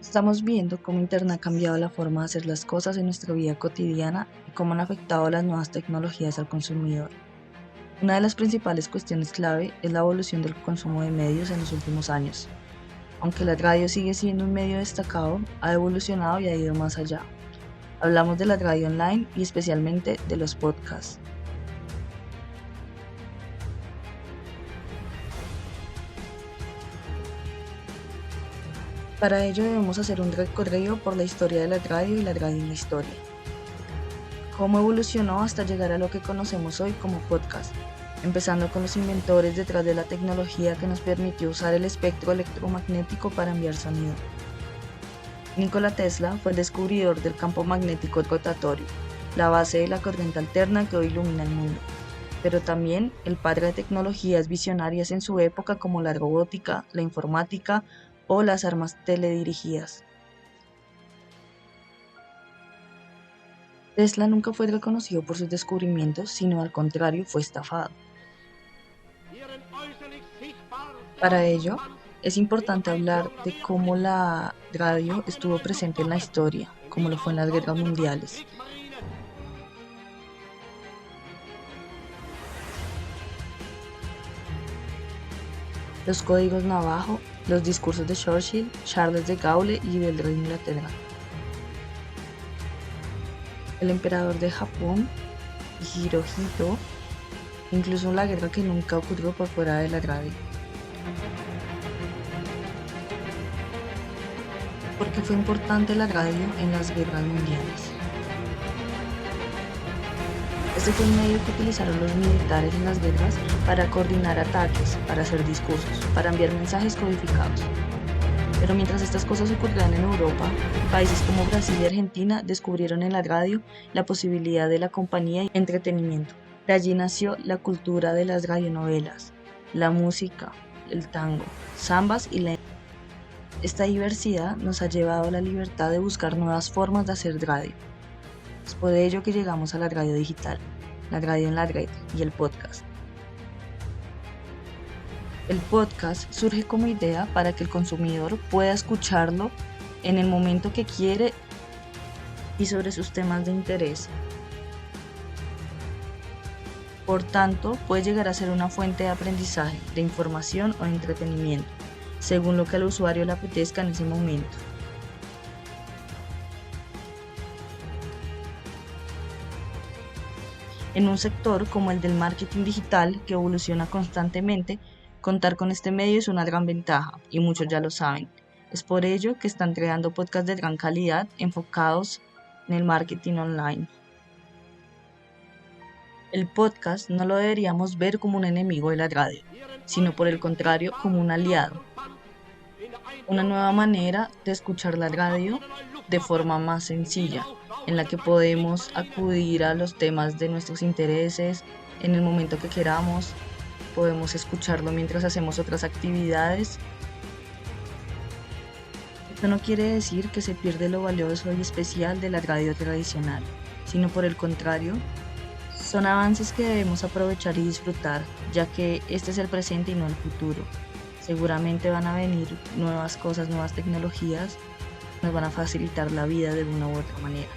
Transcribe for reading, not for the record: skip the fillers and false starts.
Estamos viendo cómo Internet ha cambiado la forma de hacer las cosas en nuestra vida cotidiana y cómo han afectado las nuevas tecnologías al consumidor. Una de las principales cuestiones clave es la evolución del consumo de medios en los últimos años. Aunque la radio sigue siendo un medio destacado, ha evolucionado y ha ido más allá. Hablamos de la radio online y especialmente de los podcasts. Para ello debemos hacer un recorrido por la historia de la radio y la radio en la historia. Cómo evolucionó hasta llegar a lo que conocemos hoy como podcast, empezando con los inventores detrás de la tecnología que nos permitió usar el espectro electromagnético para enviar sonido. Nikola Tesla fue el descubridor del campo magnético rotatorio, la base de la corriente alterna que hoy ilumina el mundo, pero también el padre de tecnologías visionarias en su época como la robótica, la informática o las armas teledirigidas. Tesla nunca fue reconocido por sus descubrimientos, sino al contrario fue estafado. Para ello, es importante hablar de cómo la radio estuvo presente en la historia, como lo fue en las guerras mundiales. Los códigos Navajo, los discursos de Churchill, Charles de Gaulle y del rey de Inglaterra. El emperador de Japón, Hirohito, incluso la guerra que nunca ocurrió por fuera de la radio. ¿Por qué fue importante la radio en las guerras mundiales? Este fue el medio que utilizaron los militares en las guerras para coordinar ataques, para hacer discursos, para enviar mensajes codificados. Pero mientras estas cosas ocurrían en Europa, países como Brasil y Argentina descubrieron en la radio la posibilidad de la compañía y entretenimiento. De allí nació la cultura de las radionovelas, la música, el tango, zambas y la... Esta diversidad nos ha llevado a la libertad de buscar nuevas formas de hacer radio. Es por ello que llegamos a la radio digital, la radio en la red y el podcast. El podcast surge como idea para que el consumidor pueda escucharlo en el momento que quiere y sobre sus temas de interés. Por tanto, puede llegar a ser una fuente de aprendizaje, de información o de entretenimiento, según lo que al usuario le apetezca en ese momento. En un sector como el del marketing digital, que evoluciona constantemente, contar con este medio es una gran ventaja, y muchos ya lo saben. Es por ello que están creando podcasts de gran calidad enfocados en el marketing online. El podcast no lo deberíamos ver como un enemigo de la radio, sino por el contrario como un aliado. Una nueva manera de escuchar la radio de forma más sencilla, en la que podemos acudir a los temas de nuestros intereses en el momento que queramos, podemos escucharlo mientras hacemos otras actividades. Esto no quiere decir que se pierde lo valioso y especial de la radio tradicional, sino por el contrario, son avances que debemos aprovechar y disfrutar, ya que este es el presente y no el futuro. Seguramente van a venir nuevas cosas, nuevas tecnologías, nos van a facilitar la vida de una u otra manera.